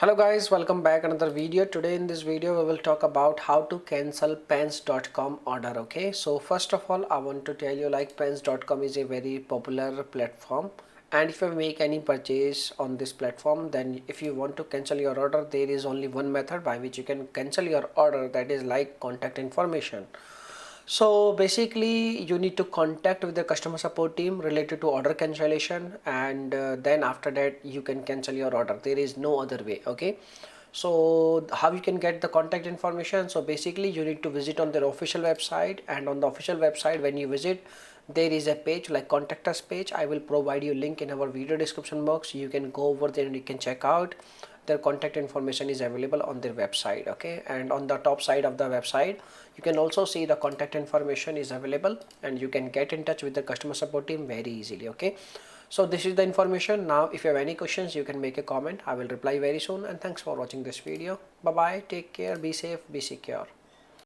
Hello guys, welcome back another video. Today in this video we will talk about how to cancel pens.com order. Okay, so first of all I want to tell you like pens.com is a very popular platform, and if you make any purchase on this platform, then if you want to cancel your order, there is only one method by which you can cancel your order, that is like contact information. So basically you need to contact with the customer support team related to order cancellation, and then after that you can cancel your order. There is no other way. Okay, so how you can get the contact information? So basically you need to visit on their official website, and on the official website when you visit, there is a page like contact us page. I will provide you link in our video description box. You can go over there and you can check out their contact information is available on their website. Okay, and on the top side of the website you can also see the contact information is available, and you can get in touch with the customer support team very easily. Okay, so this is the information. Now if you have any questions, you can make a comment. I will reply very soon, and thanks for watching this video. Bye bye, take care, be safe, be secure.